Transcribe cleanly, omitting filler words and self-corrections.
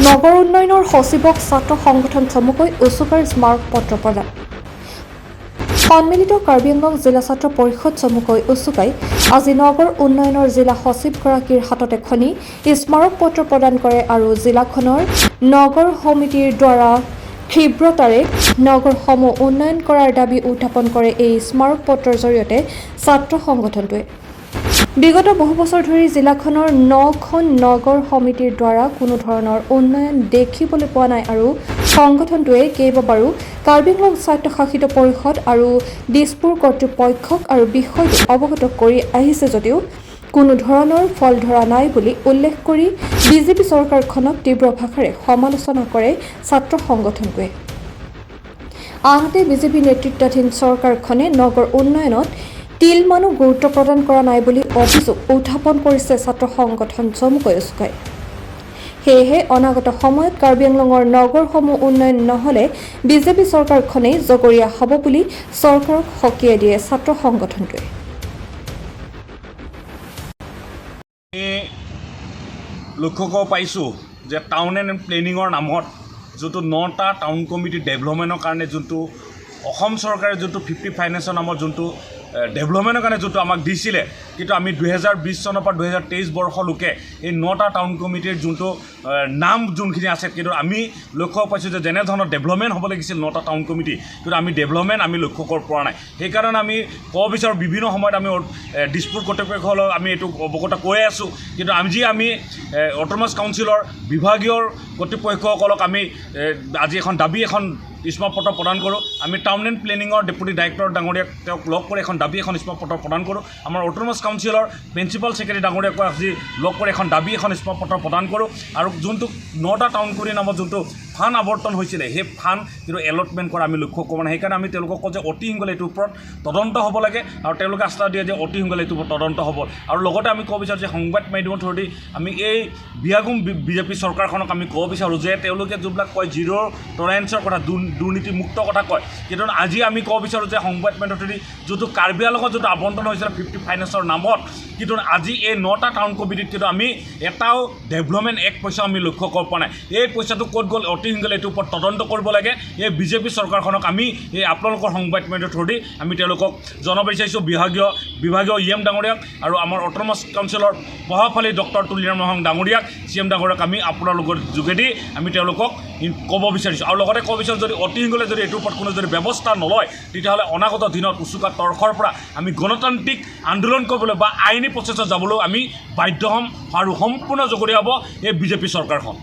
নগৰ উন্নয়নৰ সচিবক ছাত্ৰ সংগঠন চমুকৈ উচুকাৰ স্মাৰক পত্ৰ প্ৰদান। সন্মিলিত কাৰ্বি আংলং জিলা ছাত্ৰ পৰিষদ চমুকৈ উচুকাই আজি নগৰ উন্নয়নৰ জিলা সচিবগৰাকীৰ হাতত এখনি স্মাৰক পত্ৰ প্ৰদান কৰে আৰু জিলাখনৰ নগৰ সমিতিৰ দ্বাৰা ক্ষীপ্ৰতাৰে নগৰসমূহ উন্নয়ন কৰাৰ দাবী উত্থাপন কৰে। এই স্মাৰক পত্ৰৰ জৰিয়তে ছাত্ৰ সংগঠনটোৱে বিগত বহু বছৰ ধৰি জিলাখনৰ 9খন নগৰ সমিতিৰ দ্বাৰা কোনো ধৰণৰ উন্নয়ন দেখিবলৈ পোৱা নাই আৰু সংগঠনটোৱে কেইবাবাৰো কাৰ্বি আংলং স্বায়ত্তশাসিত পৰিষদ আৰু দিছপুৰ কৰ্তৃপক্ষক আৰু বিষয়টো অৱগত কৰি আহিছে যদিও কোনো ধৰণৰ ফল ধৰা নাই বুলি উল্লেখ কৰি বিজেপি চৰকাৰখনক তীব্ৰ ভাষাৰে সমালোচনা কৰে ছাত্ৰ সংগঠনটোৱে। আনহাতে বিজেপি নেতৃত্বাধীন চৰকাৰখনে নগৰ উন্নয়নত তিলমানো গুৰুত্ব প্ৰদান কৰা নাই বুলি অভিযোগ উত্থাপন কৰিছে ছাত্ৰ সংগঠন চমুকৈ উচুকাই। সেয়েহে অনাগত সময়ত কাৰ্বি আংলঙৰ নগৰসমূহ উন্নয়ন নহ'লে বিজেপি চৰকাৰখনেই জগৰীয়া হ'ব বুলি চৰকাৰক সকীয়াই দিয়ে ছাত্ৰ সংগঠনটোৱে। লক্ষ্য কৰিব পাইছোঁ যে টাউন এণ্ড প্লেনিঙৰ নামত যোনটো 9টা টাউন কমিটি ডেভেলপমেণ্টৰ কাৰণে যোনটো অসম চৰকাৰে যোনটো 50 ফাইনেন্সৰ নামত যোনটো ডেভেলপমেণ্টৰ কাৰণে যোনটো আমাক দিছিলে, কিন্তু আমি 2020 চনৰ পৰা 2023 বৰ্ষলৈকে এই 9টা টাউন কমিটিৰ যোনটো নাম যোনখিনি আছে, কিন্তু আমি লক্ষ্য পাইছোঁ যে যেনেধৰণৰ ডেভেলপমেণ্ট হ'ব লাগিছিল 9টা টাউন কমিটি, কিন্তু আমি ডেভেলপমেণ্ট আমি লক্ষ্য কৰিব পৰা নাই। সেইকাৰণে আমি ক'ব বিচাৰোঁ বিভিন্ন সময়ত আমি দিছপুৰ কৰ্তৃপক্ষলৈ আমি এইটো অৱগত কৈ আছোঁ, কিন্তু আমি অট'নমাছ কাউন্সিলৰ বিভাগীয় কৰ্তৃপক্ষসকলক আমি আজি এখন দাবী এখন স্মাৰকপত্ৰ প্ৰদান কৰোঁ। আমি টাউন এণ্ড প্লেনিঙৰ ডেপুটি ডাইৰেক্টৰ ডাঙৰীয়াক তেওঁক লগ কৰি এখন দাবী এখন স্মাৰকপত্ৰ প্ৰদান কৰোঁ। আমাৰ অট'নমাছ কাউন্সিলৰ প্ৰিন্সিপাল ছেক্ৰেটাৰী ডাঙৰীয়াক আজি লগ কৰি এখন দাবী এখন স্মাৰকপত্ৰ প্ৰদান কৰোঁ। আৰু যোনটো 9টা টাউন কমিটিৰ নামত যোনটো ফাণ্ড আৱৰ্তন হৈছিলে, সেই ফাণ্ড কিন্তু এলটমেণ্ট কৰা আমি লক্ষ্য কৰা নাই। সেইকাৰণে আমি তেওঁলোকক কওঁ যে অতি সোনকালে এইটোৰ ওপৰত তদন্ত হ'ব লাগে আৰু তেওঁলোকে আশ্বাস দিয়ে যে অতি সোনকালে এইটোৰ ওপৰত তদন্ত হ'ব। আৰু লগতে আমি ক'ব বিচাৰোঁ যে সংবাদ মাধ্যমৰ থ্ৰুদি আমি এই বিয়াগুম বিজেপি চৰকাৰখনক আমি ক'ব বিচাৰোঁ যে তেওঁলোকে যোনবিলাক কয় জিৰ' টলাৰেঞ্চৰ কথা, দুৰ্নীতিমুক্ত কথা কয়, কিন্তু আজি আমি ক'ব বিচাৰোঁ যে সংবাদ মাধ্যমৰ থ্ৰুদি যোনটো কাৰ্বি আংলঙত যোনটো আবণ্টন হৈছিলে 50 ফাইনেন্সৰ নামত, কিন্তু আজি এই 9টা টাউন কমিটিত কিন্তু আমি এটাও ডেভেলপমেণ্ট এক পইচা আমি লক্ষ্য কৰিব পৰা নাই। এই পইচাটো ক'ত গ'ল অতি সোনকালে এইটোৰ ওপৰত তদন্ত কৰিব লাগে। এই বিজেপি চৰকাৰখনক আমি এই আপোনালোকৰ সংবাদ মাধ্যমৰ থ্ৰুদি আমি তেওঁলোকক জনাব বিচাৰিছোঁ, বিভাগীয় EM ডাঙৰীয়াক আৰু আমাৰ অট'নমাছ কাউন্সিলৰ প্ৰভাৱশালী ডক্টৰ তুলিৰাম মহং ডাঙৰীয়াক, CM ডাঙৰীয়াক আমি আপোনালোকৰ যোগেদি আমি তেওঁলোকক ক'ব বিচাৰিছোঁ। আৰু লগতে ক'ব বিচাৰোঁ যদি অতি সোনকালে যদি এইটোৰ ওপৰত কোনো যদি ব্যৱস্থা নলয়, তেতিয়াহ'লে অনাগত দিনত উচুকা তৰ্কৰ পৰা আমি গণতান্ত্ৰিক আন্দোলন কৰিবলৈ বা আইনী প্ৰচেছত যাবলৈ আমি বাধ্য হ'ম আৰু সম্পূৰ্ণ জগৰীয়া হ'ব এই বিজেপি চৰকাৰখন।